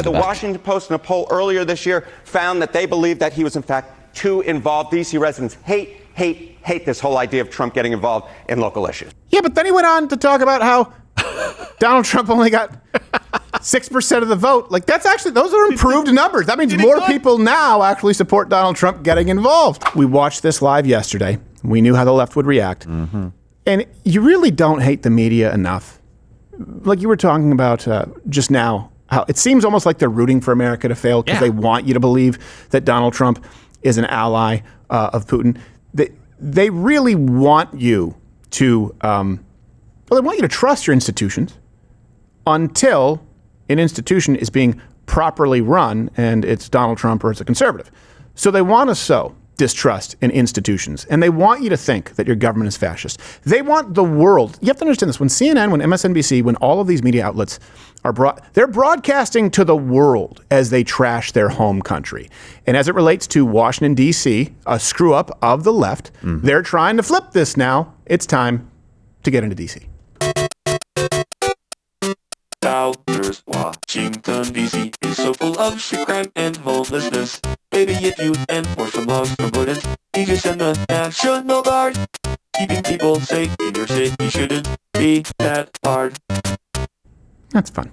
The Washington Post in a poll earlier this year found that they believe that he was in fact too involved. D.C. residents hate this whole idea of Trump getting involved in local issues. Yeah, but then he went on to talk about how Donald Trump only got 6% of the vote. Like, that's actually, those are improved numbers. That means more people now actually support Donald Trump getting involved. We watched this live yesterday. We knew how the left would react. Mm-hmm. And you really don't hate the media enough. Like you were talking about just now, how it seems almost like they're rooting for America to fail because they want you to believe that Donald Trump is an ally of Putin. They really want you to, they want you to trust your institutions until an institution is being properly run and it's Donald Trump or it's a conservative. So they want to sow distrust in institutions, and they want you to think that your government is fascist. They want the world. You have to understand this. When CNN, when MSNBC, when all of these media outlets are they're broadcasting to the world as they trash their home country. And as it relates to Washington, D.C., a screw up of the left, they're trying to flip this now. It's time to get into D.C. Washington, D.C. is so full of street crime and homelessness. Maybe if you enforce some laws from prudence, you could send the National Guard. Keeping people safe in your city shouldn't be that hard. That's fun.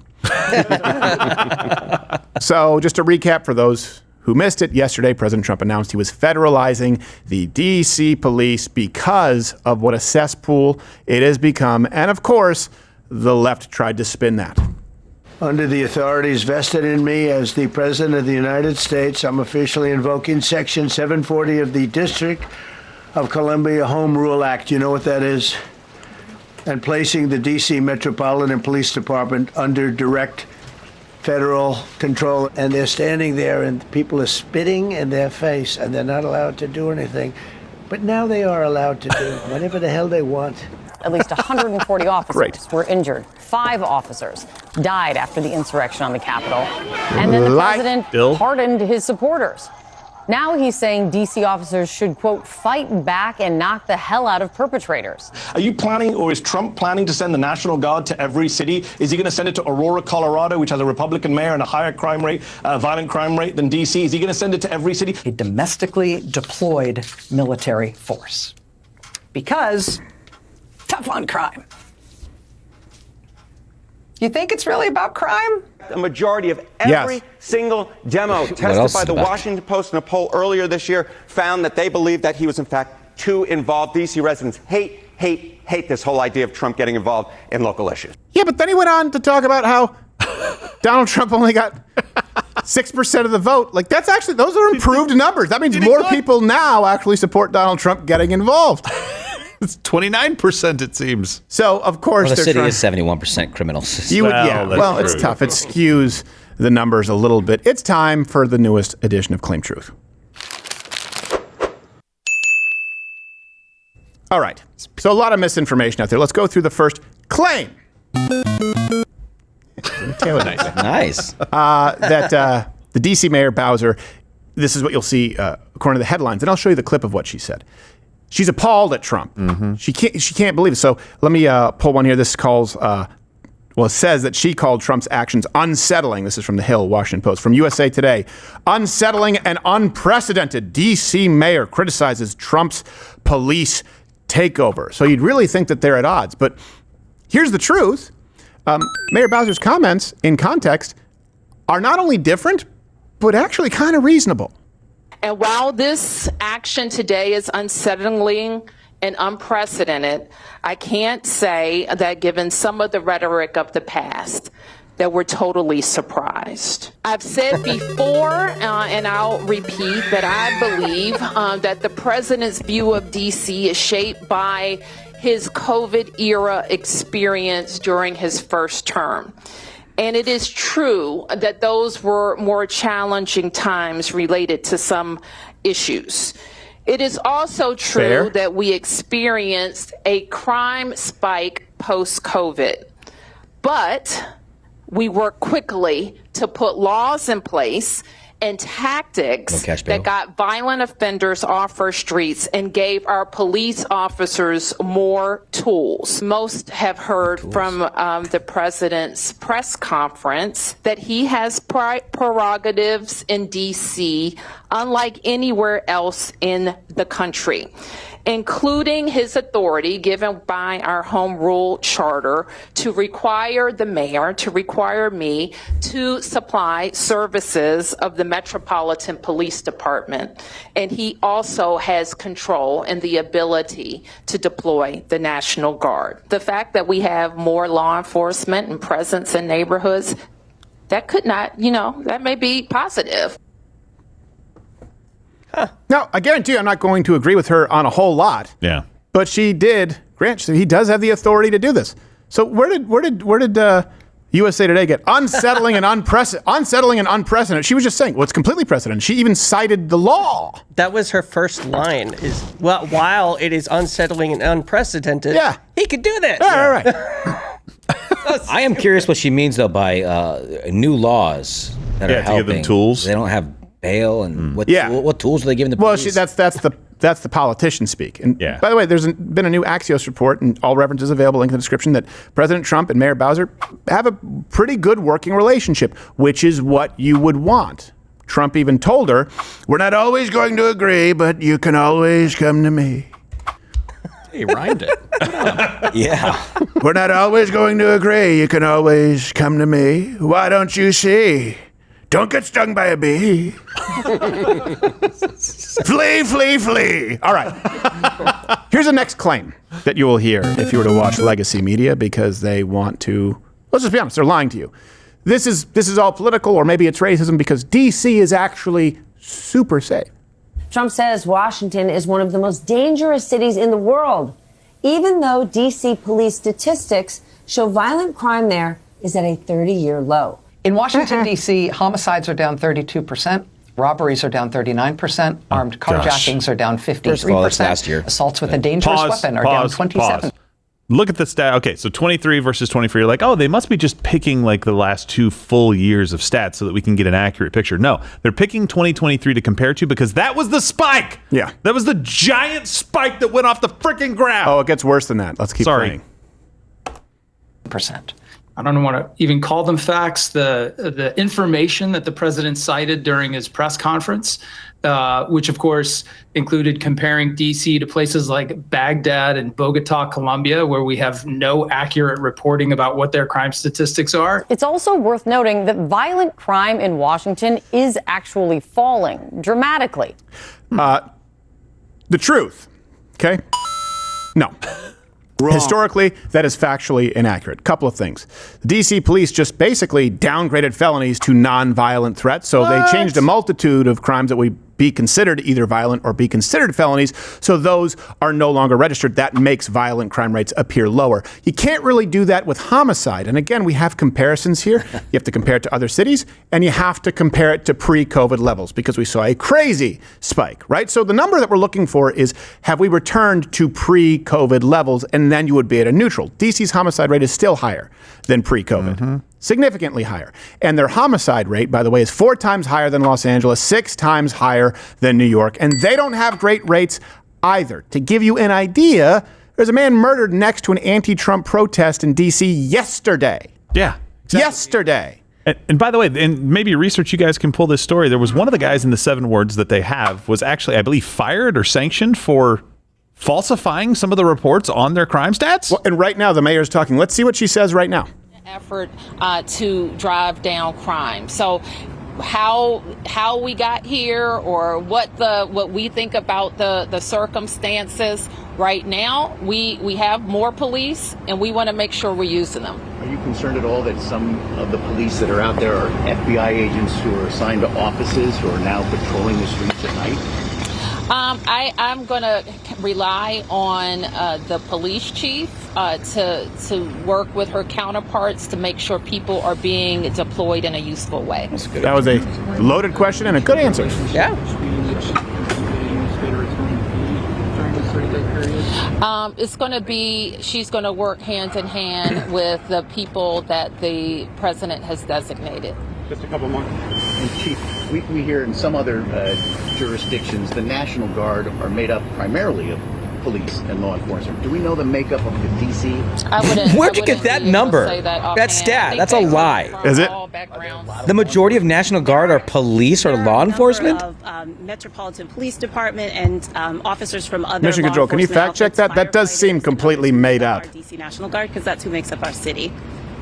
So just to recap for those who missed it, yesterday President Trump announced he was federalizing the D.C. police because of what a cesspool it has become. And of course, the left tried to spin that. Under the authorities vested in me as the President of the United States, I'm officially invoking Section 740 of the District of Columbia Home Rule Act. You know what that is? And placing the D.C. Metropolitan Police Department under direct federal control. And they're standing there and people are spitting in their face and they're not allowed to do anything. But now they are allowed to do whatever the hell they want. At least 140 officers were injured. 5 officers died after the insurrection on the Capitol. And then the president pardoned his supporters. Now he's saying D.C. officers should, quote, fight back and knock the hell out of perpetrators. Are you planning, or is Trump planning to send the National Guard to every city? Is he going to send it to Aurora, Colorado, which has a Republican mayor and a higher crime rate, violent crime rate than D.C.? Is he going to send it to every city? A domestically deployed military force. Because tough on crime. You think it's really about crime? A majority of every single demo tested by the Washington Post in a poll earlier this year found that they believe that he was in fact too involved. D.C. residents hate this whole idea of Trump getting involved in local issues. Yeah, but then he went on to talk about how Donald Trump only got 6% of the vote. Like, that's actually, those are improved numbers. That means more people now actually support Donald Trump getting involved. It's 29%, it seems. So, of course, the city is 71% criminals. It's tough. It skews the numbers a little bit. It's time for the newest edition of Claim Truth. All right. So a lot of misinformation out there. Let's go through the first claim. Nice. That the D.C. Mayor Bowser, this is what you'll see according to the headlines, and I'll show you the clip of what she said. She's appalled at Trump. Mm-hmm. She can't believe it. So let me pull one here. This calls, it says that she called Trump's actions unsettling. This is from The Hill, Washington Post. From USA Today, unsettling and unprecedented. D.C. mayor criticizes Trump's police takeover. So you'd really think that they're at odds. But here's the truth. Mayor Bowser's comments in context are not only different, but actually kind of reasonable. And while this action today is unsettling and unprecedented, I can't say that given some of the rhetoric of the past, that we're totally surprised. I've said before, and I'll repeat, that I believe that the president's view of D.C. is shaped by his COVID-era experience during his first term. And it is true that those were more challenging times related to some issues. It is also true that we experienced a crime spike post-COVID, but we worked quickly to put laws in place and tactics cash bail. that got violent offenders off our streets and gave our police officers more tools. Most have heard from the president's press conference that he has prerogatives in D.C. unlike anywhere else in the country, including his authority given by our home rule charter to require the mayor, to require me to supply services of the Metropolitan Police Department. And he also has control and the ability to deploy the National Guard. The fact that we have more law enforcement and presence in neighborhoods, that could not, that may be positive. Now, I guarantee you I'm not going to agree with her on a whole lot. Yeah. But she did grant, he does have the authority to do this. So where did USA Today get unsettling and unprecedented? She was just saying, well, it's completely precedented. She even cited the law. That was her first line while it is unsettling and unprecedented, he could do this. Yeah, right. I am curious what she means, though, by new laws that are helping. To give them tools. They don't have bail, and what tools are they giving the Well, police? that's the politician speak. And by the way, there's been a new Axios report, and all references available, link in the description, that President Trump and Mayor Bowser have a pretty good working relationship, which is what you would want. Trump even told her, "We're not always going to agree, but you can always come to me." He rhymed it. Yeah. "We're not always going to agree. You can always come to me. Why don't you see? Don't get stung by a bee. Flee, flee, flee." All right. Here's the next claim that you will hear if you were to watch legacy media, because they want to, let's just be honest, they're lying to you. This is all political, or maybe it's racism, because D.C. is actually super safe. Trump says Washington is one of the most dangerous cities in the world, even though D.C. police statistics show violent crime there is at a 30-year low. In Washington, D.C., homicides are down 32%, robberies are down 39%, armed carjackings are down 53%. First of all, that's last year. Assaults with a dangerous weapon are down 27%. Look at the stat. Okay, so 23 versus 24. You're like, oh, they must be just picking like the last 2 full years of stats so that we can get an accurate picture. No, they're picking 2023 to compare to, because that was the spike. Yeah. That was the giant spike that went off the freaking ground. Oh, it gets worse than that. Let's keep playing. Percent. I don't want to even call them facts. The information that the president cited during his press conference, which of course included comparing D.C. to places like Baghdad and Bogota, Colombia, where we have no accurate reporting about what their crime statistics are. It's also worth noting that violent crime in Washington is actually falling dramatically. The truth, okay? No. Wrong. Historically, that is factually inaccurate. Couple of things. The D.C. police just basically downgraded felonies to non-violent threats, so they changed a multitude of crimes that would be considered either violent or be considered felonies, so those are no longer registered. That makes violent crime rates appear lower. You can't really do that with homicide. And again, we have comparisons here. You have to compare it to other cities, and you have to compare it to pre-COVID levels, because we saw a crazy spike, right? So the number that we're looking for is, have we returned to pre-COVID levels? And then you would be at a neutral. DC's homicide rate is still higher than pre-COVID. Significantly higher. And their homicide rate, by the way, is 4 times higher than Los Angeles, 6 times higher than New York. And they don't have great rates either. To give you an idea, there's a man murdered next to an anti-Trump protest in D.C. yesterday. Yeah. Exactly. Yesterday. And by the way, and maybe research, you guys can pull this story. There was one of the guys in the 7 wards that they have was actually, I believe, fired or sanctioned for falsifying some of the reports on their crime stats. Well, and right now, the mayor's talking. Let's see what she says right now. Effort to drive down crime. So how we got here, or what we think about the circumstances right now, we have more police, and we want to make sure we're using them. Are you concerned at all that some of the police that are out there are FBI agents who are assigned to offices who are now patrolling the streets at night? I'm going to rely on the police chief to work with her counterparts to make sure people are being deployed in a useful way. That was a loaded question and a good answer. Yeah. It's going to be, she's going to work hand in hand with the people that the president has designated. Just a couple more. And Chief, we hear in some other jurisdictions, the National Guard are made up primarily of police and law enforcement. Do we know the makeup of the DC? Where'd you get that number? That stat. That's a lie. Is it? The majority of National Guard are police or law enforcement? Of Metropolitan Police Department and officers from other Mission Control, can you fact check that? That does seem completely made up. DC National Guard, because that's who makes up our city.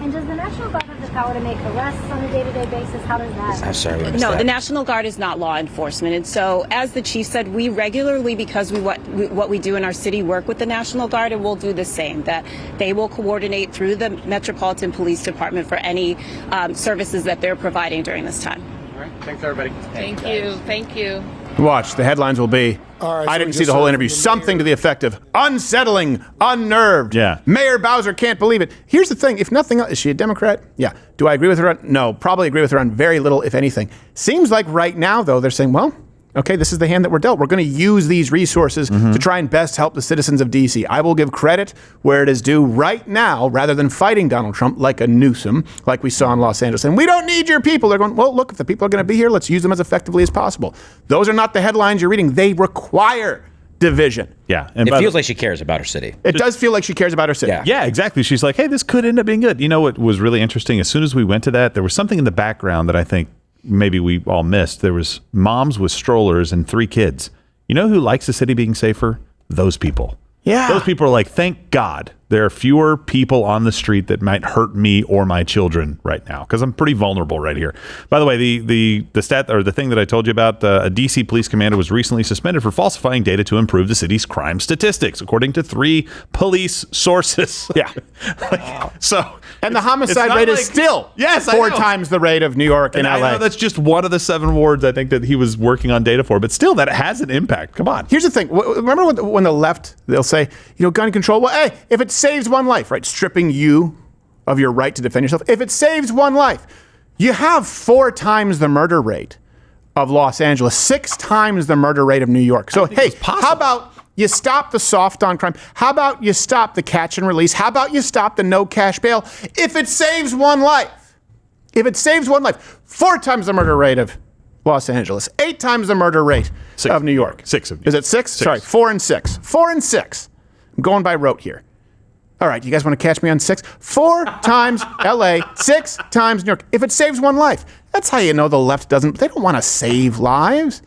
And does the National Guard have the power to make arrests on a day-to-day basis? How does that? I'm sorry, we missed No, that. the National Guard is not law enforcement. And so, as the chief said, we regularly, because what we do in our city, work with the National Guard, and we'll do the same, that they will coordinate through the Metropolitan Police Department for any services that they're providing during this time. All right. Thanks, everybody. Thank you. Thank you. Watch, the headlines will be, I didn't see the whole interview, something to the effect of unsettling, unnerved. Yeah. Mayor Bowser can't believe it. Here's the thing, if nothing else, is she a Democrat? Yeah. Do I agree with her on? No, probably agree with her on very little, if anything. Seems like right now, though, they're saying, well, okay, this is the hand that we're dealt. We're going to use these resources to try and best help the citizens of D.C. I will give credit where it is due right now, rather than fighting Donald Trump like a Newsom, like we saw in Los Angeles. And we don't need your people. They're going, well, look, if the people are going to be here, let's use them as effectively as possible. Those are not the headlines you're reading. They require division. Yeah. And it feels like she cares about her city. It does feel like she cares about her city. Yeah, exactly. She's like, hey, this could end up being good. You know what was really interesting? As soon as we went to that, there was something in the background that I think maybe we all missed. There was moms with strollers and 3 kids. You know who likes the city being safer? Those people. Yeah. Those people are like, thank God there are fewer people on the street that might hurt me or my children right now, because I'm pretty vulnerable right here. By the way, the stat, or the thing that I told you about, a DC police commander was recently suspended for falsifying data to improve the city's crime statistics, according to 3 police sources. Yeah. And the homicide rate is still 4 times the rate of New York and LA. I know that's just one of the 7 wards I think that he was working on data for, but still, that has an impact. Come on. Here's the thing. Remember when the left, they'll say, gun control, well, hey, if it saves one life, right? Stripping you of your right to defend yourself. If it saves one life, you have 4 times the murder rate of Los Angeles, 6 times the murder rate of New York. So, hey, how about you stop the soft on crime? How about you stop the catch and release? How about you stop the no cash bail? If it saves one life, 4 times the murder rate of Los Angeles, 8 times the murder rate of New York. 6 of New York. Is it 6? Sorry, 4 and 6. 4 and 6. I'm going by rote here. All right, you guys want to catch me on 6? 4 times LA, 6 times New York. If it saves one life, that's how you know the left doesn't. They don't want to save lives.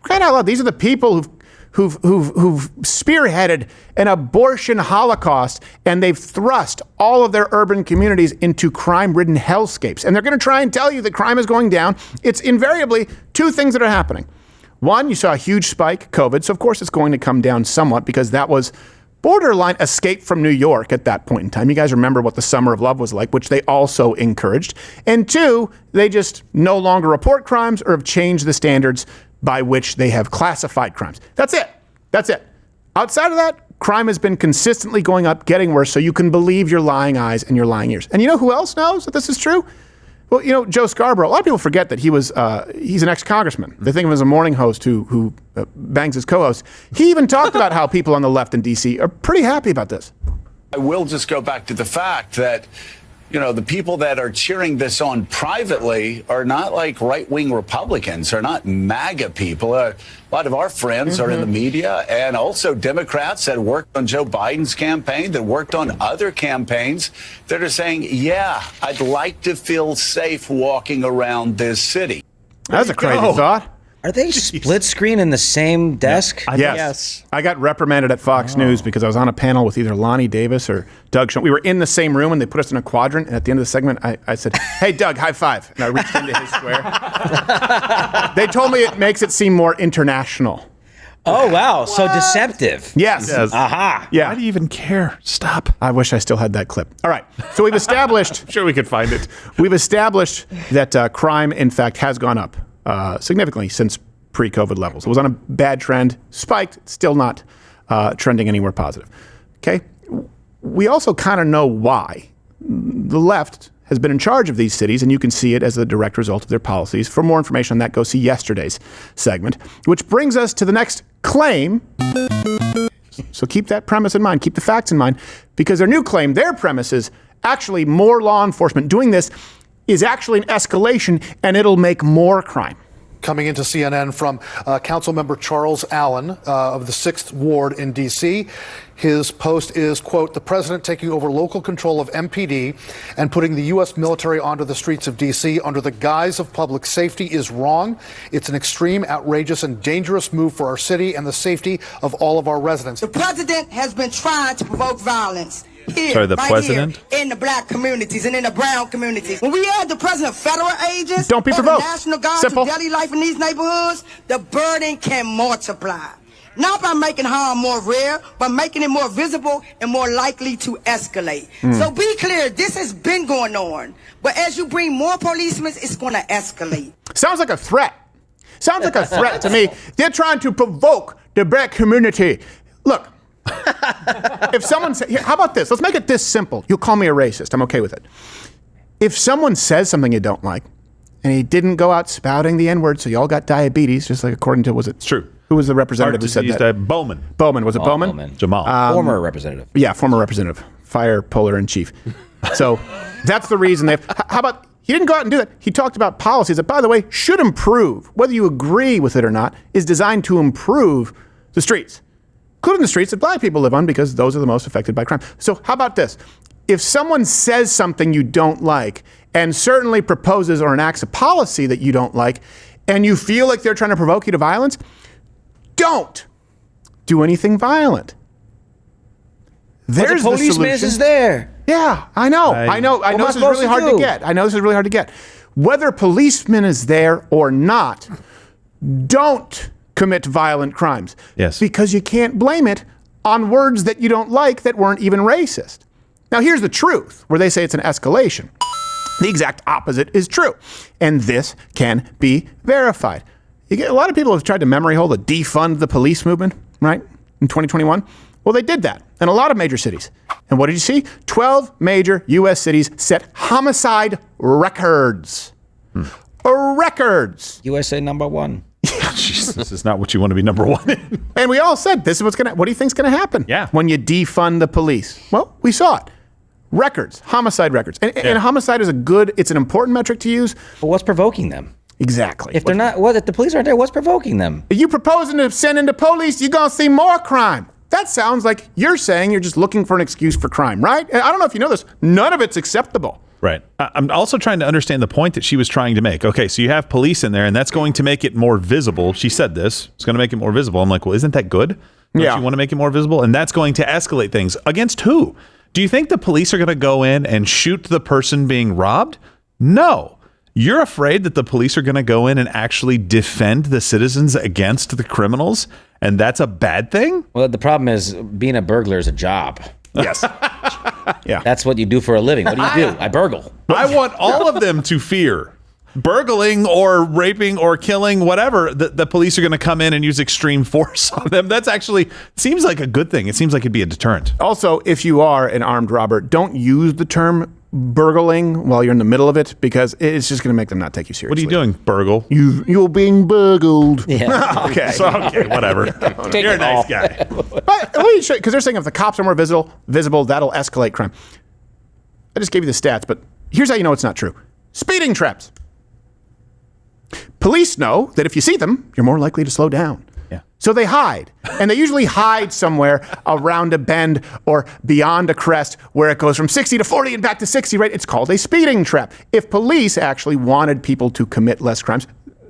Crying out loud, these are the people who've spearheaded an abortion holocaust, and they've thrust all of their urban communities into crime-ridden hellscapes. And they're going to try and tell you that crime is going down. It's invariably 2 things that are happening. One, you saw a huge spike, COVID, so of course it's going to come down somewhat because that was borderline escape from New York at that point in time. You guys remember what the Summer of Love was like, which they also encouraged. And 2, they just no longer report crimes or have changed the standards by which they have classified crimes. That's it. Outside of that, crime has been consistently going up, getting worse, so you can believe your lying eyes and your lying ears. And you know who else knows that this is true? Well, Joe Scarborough. A lot of people forget that he's an ex-congressman. They think of him as a morning host who bangs his co-host. He even talked about how people on the left in D.C. are pretty happy about this. I will just go back to the fact that, the people that are cheering this on privately are not like right-wing Republicans. They're not MAGA people. A lot of our friends are in the media, and also Democrats that worked on Joe Biden's campaign, that worked on other campaigns, that are saying, yeah, I'd like to feel safe walking around this city. That's a crazy thought. Are they split screen in the same desk? Yes. I got reprimanded at Fox News because I was on a panel with either Lonnie Davis or Doug Schoen. We were in the same room, and they put us in a quadrant. And at the end of the segment, I said, hey, Doug, high five. And I reached into his square. They told me it makes it seem more international. Oh, wow. So deceptive. Yes. Aha. Yeah. Why do you even care? Stop. I wish I still had that clip. All right. So we've established. I'm sure we could find it. We've established that crime, in fact, has gone up significantly since pre-COVID levels. It was on a bad trend, spiked, still not trending anywhere positive. Okay. We also kind of know why. The left has been in charge of these cities, and you can see it as a direct result of their policies. For more information on that, go see yesterday's segment, which brings us to the next claim. So keep that premise in mind. Keep the facts in mind, because their new claim, their premise is actually more law enforcement doing this is actually an escalation, and it'll make more crime. Coming into CNN from Councilmember Charles Allen of the 6th Ward in D.C. His post is, quote, the president taking over local control of MPD and putting the U.S. military onto the streets of D.C. under the guise of public safety is wrong. It's an extreme, outrageous, and dangerous move for our city and the safety of all of our residents. The president has been trying to provoke violence. Here, Sorry, the right president? Here, in the black communities and in the brown communities. When we add the president federal agents Don't be or the provoked. National Guard Simple. to daily life in these neighborhoods, the burden can multiply. Not by making harm more rare, but making it more visible and more likely to escalate. So be clear, this has been going on. But as you bring more policemen, it's going to escalate. Sounds like a threat. Sounds like a threat to me. They're trying to provoke the black community. Look. If someone says, how about this? Let's make it this simple. You'll call me a racist. I'm okay with it. If someone says something you don't like, and he didn't go out spouting the N-word, so you all got diabetes, just like according to, was it? It's true. Who was the representative who said that? Bowman. Bowman. Was it Bowman? Jamal. Former representative. Yeah, former representative. Fire puller in chief. So that's the reason they've. How about, he didn't go out and do that. He talked about policies that, by the way, should improve, whether you agree with it or not, is designed to improve the streets. Including the streets that black people live on, because those are the most affected by crime. So how about this? If someone says something you don't like, and certainly proposes or enacts a policy that you don't like, and you feel like they're trying to provoke you to violence, don't do anything violent. There's the policeman solution. is there. Yeah, I know. I know this is really hard to get. I know this is really hard to get. Whether a policeman is there or not, don't commit violent crimes. Yes. Because you can't blame it on words that you don't like that weren't even racist. Now, here's the truth, where they say it's an escalation. The exact opposite is true. And this can be verified. You get, a lot of people have tried to memory hole the defund the police movement, right, in 2021. Well, they did that in a lot of major cities. And what did you see? 12 major U.S. cities set homicide records. Records. USA #1. Jesus, this is not what you want to be number one in. And we all said, this is what do you think's going to happen? Yeah. When you defund the police? Well, we saw it. Records, homicide records. And homicide is it's an important metric to use. But what's provoking them? Exactly. If they're not, if the police aren't there, what's provoking them? If you proposing to send in the police, you're going to see more crime. That sounds like you're saying you're just looking for an excuse for crime, right? And I don't know if you know this. None of it's acceptable. Right. I'm also trying to understand the point that she was trying to make. Okay, so you have police in there, and that's going to make it more visible. She said this. It's going to make it more visible. I'm like, well, isn't that good? Don't you want to make it more visible? And that's going to escalate things. Against who? Do you think the police are going to go in and shoot the person being robbed? No. You're afraid that the police are going to go in and actually defend the citizens against the criminals, and that's a bad thing? Well, the problem is being a burglar is a job. Yes. Yeah. That's what you do for a living. What do you do? I burgle. I want all of them to fear burgling or raping or killing, whatever. The police are going to come in and use extreme force on them. That's actually seems like a good thing. It seems like it'd be a deterrent. Also, if you are an armed robber, don't use the term burgling while you're in the middle of it, because it's just going to make them not take you seriously. What are you doing, burgle? You're being burgled. Yeah. Okay. Okay, whatever. You're a nice guy. But let me show you, because they're saying if the cops are more visible, that'll escalate crime. I just gave you the stats, but here's how you know it's not true. Speeding traps. Police know that if you see them, you're more likely to slow down. Yeah. So they hide. And they usually hide somewhere around a bend or beyond a crest where it goes from 60 to 40 and back to 60, right? It's called a speeding trap. If police actually wanted people to commit less crimes,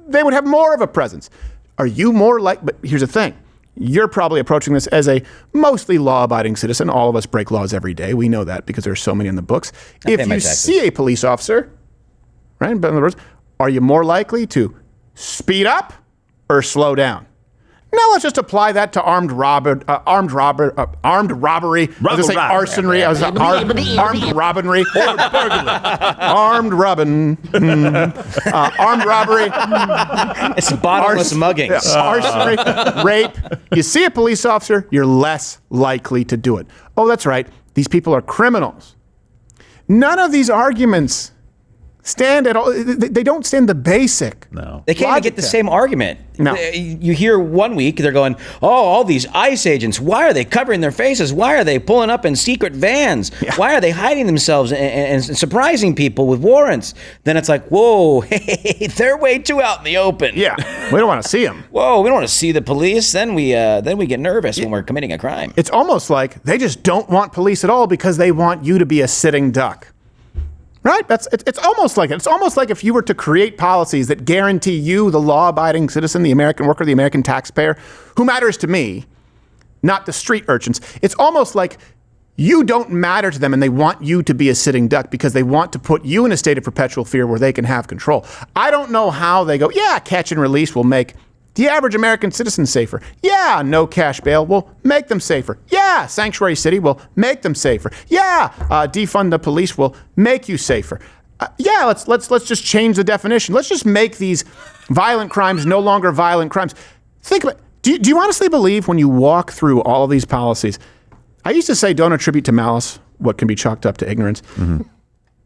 they would have more of a presence. Are you more like, but here's the thing. You're probably approaching this as a mostly law-abiding citizen. All of us break laws every day. We know that because there's so many in the books. If you see a police officer, right, in other words, are you more likely to speed up or slow down? Now let's just apply that to armed robbery. I was going to say arsonry. I was armed robbery. Armed robbing. Armed robbery. It's bottomless muggings. Arson, rape. You see a police officer, you're less likely to do it. Oh, that's right. These people are criminals. None of these arguments stand at all. They don't stand the basic. No. They can't even get the same argument. No. You hear one week, they're going, oh, all these ICE agents, why are they covering their faces? Why are they pulling up in secret vans? Yeah. Why are they hiding themselves and surprising people with warrants? Then it's like, whoa, hey, they're way too out in the open. Yeah, we don't want to see them. Whoa, we don't want to see the police. Then we get nervous when we're committing a crime. It's almost like they just don't want police at all because they want you to be a sitting duck. Right? It's almost like it. It's almost like if you were to create policies that guarantee you, the law-abiding citizen, the American worker, the American taxpayer, who matters to me, not the street urchins. It's almost like you don't matter to them and they want you to be a sitting duck because they want to put you in a state of perpetual fear where they can have control. I don't know how they go, yeah, catch and release will make the average American citizen safer. Yeah, no cash bail will make them safer. Yeah, sanctuary city will make them safer. Yeah, defund the police will make you safer. Yeah, let's just change the definition. Let's just make these violent crimes no longer violent crimes. Think about it. Do you honestly believe when you walk through all of these policies? I used to say don't attribute to malice what can be chalked up to ignorance. Mm-hmm.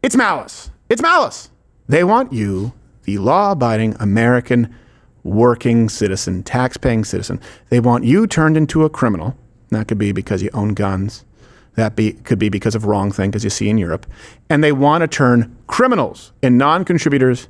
It's malice. It's malice. They want you, the law-abiding American working citizen, tax-paying citizen. They want you turned into a criminal. That could be because you own guns. Could be because of wrong thing, because you see in Europe. And they want to turn criminals and non-contributors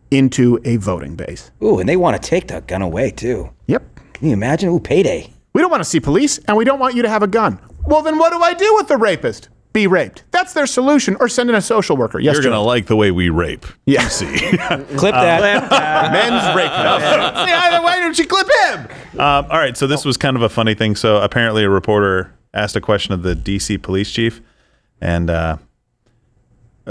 into a voting base. Ooh, and they want to take the gun away, too. Yep. Can you imagine? Ooh, payday. We don't want to see police, and we don't want you to have a gun. Well, then what do I do with the rapist? Be raped. That's their solution, or send in a social worker. Yes, you're going to like the way we rape. Yeah. See. Clip that. Men's rape. Yeah, why don't you clip him? All right, so this was kind of a funny thing. So apparently a reporter asked a question of the D.C. police chief, and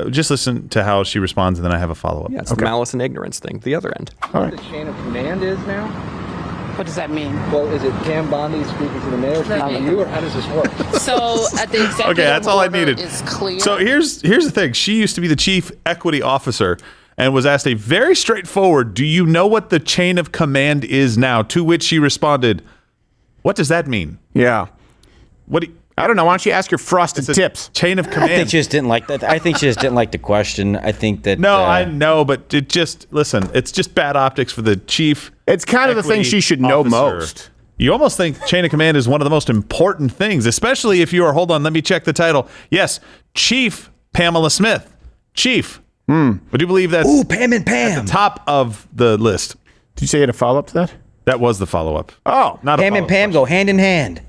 just listen to how she responds, and then I have a follow-up. Yeah, it's the malice and ignorance thing, the other end. All right. What the chain of command is now? What does that mean? Well, is it Pam Bondi speaking to the mayor, speaking to you, or how does this work? So at the executive okay, that's all I needed. Is clear. So here's the thing. She used to be the chief equity officer and was asked a very straightforward, do you know what the chain of command is now? To which she responded, what does that mean? Yeah. I don't know. Why don't you ask your frosted tips? Chain of command. I think she just didn't like that. I think she just didn't like the question. I think that. No, I know, but listen, it's just bad optics for the chief. It's kind of the thing she should know most. You almost think chain of command is one of the most important things, especially if you are, hold on, let me check the title. Yes, Chief Pamela Smith. Chief. Would you believe that's Pam and Pam at the top of the list? Did you say you had a follow-up to that? That was the follow-up. Oh. Not Pam and Pam go hand in hand.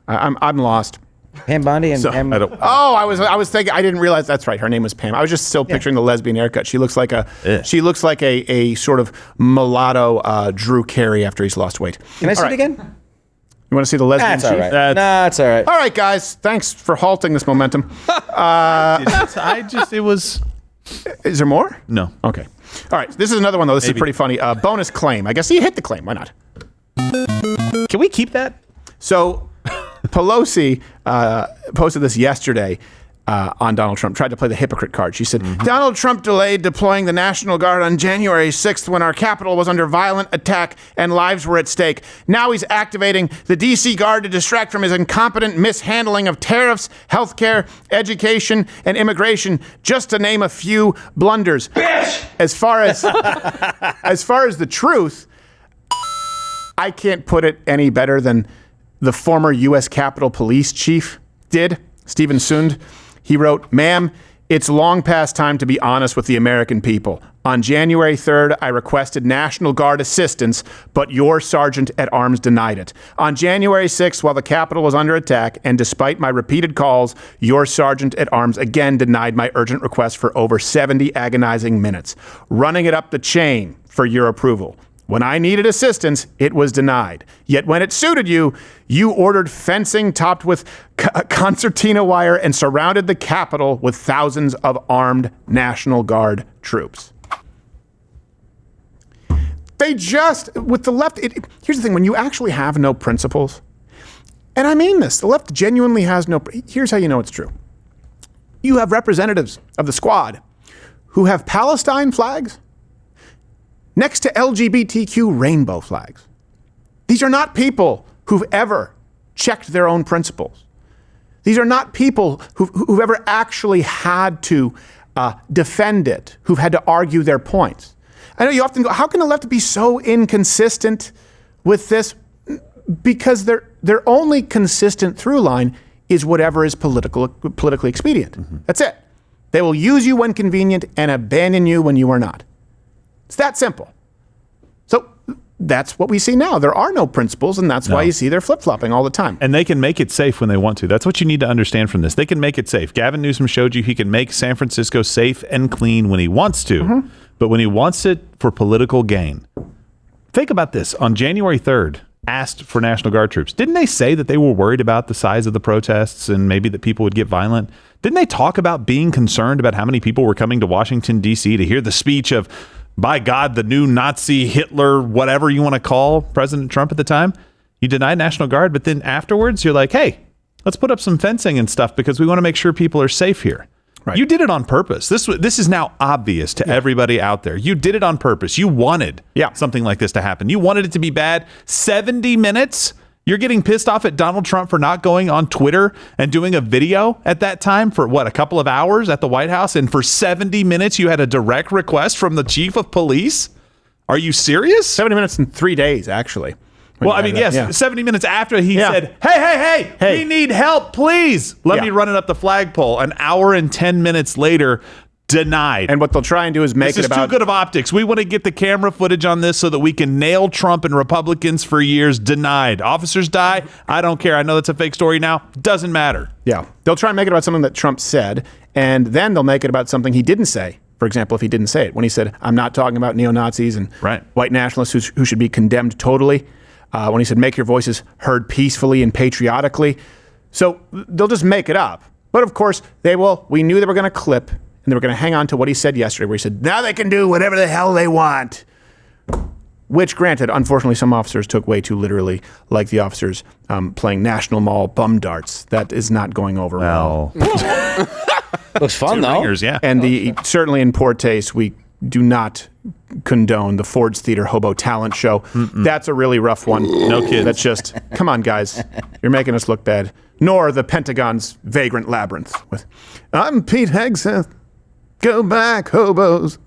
I'm lost. Pam Bondi and Pam. I was thinking. I didn't realize that's right. Her name was Pam. I was just still picturing the lesbian haircut. She looks like a sort of mulatto Drew Carey after he's lost weight. Can I see it again? You want to see the lesbian That's chief? all right. That's all right. All right, guys. Thanks for halting this momentum. It was. Is there more? No. Okay. All right. This is another one though. This is pretty funny. Bonus claim. I guess you hit the claim. Why not? Can we keep that? So. Pelosi posted this yesterday on Donald Trump, tried to play the hypocrite card. She said, Donald Trump delayed deploying the National Guard on January 6th when our Capitol was under violent attack and lives were at stake. Now he's activating the D.C. Guard to distract from his incompetent mishandling of tariffs, healthcare, education, and immigration, just to name a few blunders. Bitch! As far as the truth, I can't put it any better than the former U.S. Capitol Police Chief did, Stephen Sund. He wrote, "Ma'am, it's long past time to be honest with the American people. On January 3rd, I requested National Guard assistance, but your sergeant at arms denied it. On January 6th, while the Capitol was under attack, and despite my repeated calls, your sergeant at arms again denied my urgent request for over 70 agonizing minutes, running it up the chain for your approval. When I needed assistance, it was denied. Yet when it suited you, you ordered fencing topped with concertina wire and surrounded the Capitol with thousands of armed National Guard troops." With the left, here's the thing, when you actually have no principles, and I mean this, the left genuinely has here's how you know it's true. You have representatives of the squad who have Palestine flags next to LGBTQ rainbow flags. These are not people who've ever checked their own principles. These are not people who've ever actually had to defend it, who've had to argue their points. I know you often go, how can the left be so inconsistent with this? Because their only consistent through line is whatever is politically expedient. Mm-hmm. That's it. They will use you when convenient and abandon you when you are not. It's that simple. So that's what we see now. There are no principles, and that's why you see they're flip-flopping all the time. And they can make it safe when they want to. That's what you need to understand from this. They can make it safe. Gavin Newsom showed you he can make San Francisco safe and clean when he wants to, mm-hmm. but when he wants it for political gain. Think about this. On January 3rd, asked for National Guard troops. Didn't they say that they were worried about the size of the protests and maybe that people would get violent? Didn't they talk about being concerned about how many people were coming to Washington, D.C. to hear the speech of, by God, the new Nazi Hitler, whatever you want to call President Trump at the time? You denied National Guard, but then afterwards you're like, hey, let's put up some fencing and stuff because we want to make sure people are safe here. Right. You did it on purpose. This is now obvious to everybody out there. You did it on purpose. You wanted something like this to happen. You wanted it to be bad. 70 minutes? You're getting pissed off at Donald Trump for not going on Twitter and doing a video at that time for, a couple of hours at the White House? And for 70 minutes, you had a direct request from the chief of police? Are you serious? 70 minutes in 3 days, actually. Well, I mean, yes, 70 minutes after he said, hey, we need help, please. Let me run it up the flagpole. An hour and 10 minutes later, denied. And what they'll try and do is make this is too good of optics. We want to get the camera footage on this so that we can nail Trump and Republicans for years. Denied. Officers die. I don't care. I know that's a fake story now. Doesn't matter. Yeah. They'll try and make it about something that Trump said, and then they'll make it about something he didn't say. For example, if he didn't say it. When he said, I'm not talking about neo-Nazis and white nationalists who should be condemned totally. When he said, make your voices heard peacefully and patriotically. So they'll just make it up. But of course, we knew they were going to clip and they were going to hang on to what he said yesterday, where he said, now they can do whatever the hell they want. Which, granted, unfortunately, some officers took way too literally, like the officers playing National Mall bum darts. That is not going over well. Looks fun, though. Ringers, yeah. And certainly in poor taste, we do not condone the Ford's Theater Hobo Talent Show. Mm-mm. That's a really rough one. No kids. That's just, come on, guys. You're making us look bad. Nor the Pentagon's Vagrant Labyrinth with, I'm Pete Hegseth. Go back, hobos.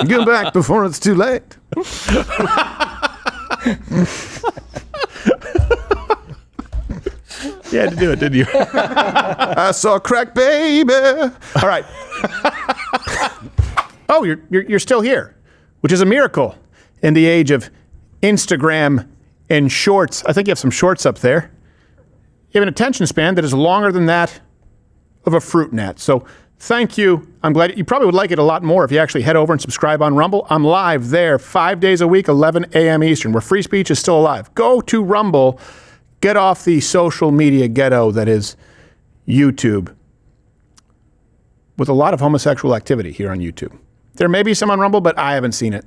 Go back before it's too late. You had to do it, didn't you? I saw crack, baby. All right. Oh, you're still here, which is a miracle in the age of Instagram and shorts. I think you have some shorts up there. You have an attention span that is longer than that of a fruit gnat. So thank you. I'm glad you probably would like it a lot more if you actually head over and subscribe on Rumble. I'm live there 5 days a week, 11 a.m. Eastern, where free speech is still alive. Go to Rumble. Get off the social media ghetto that is YouTube, with a lot of homosexual activity here on YouTube. There may be some on Rumble, but I haven't seen it.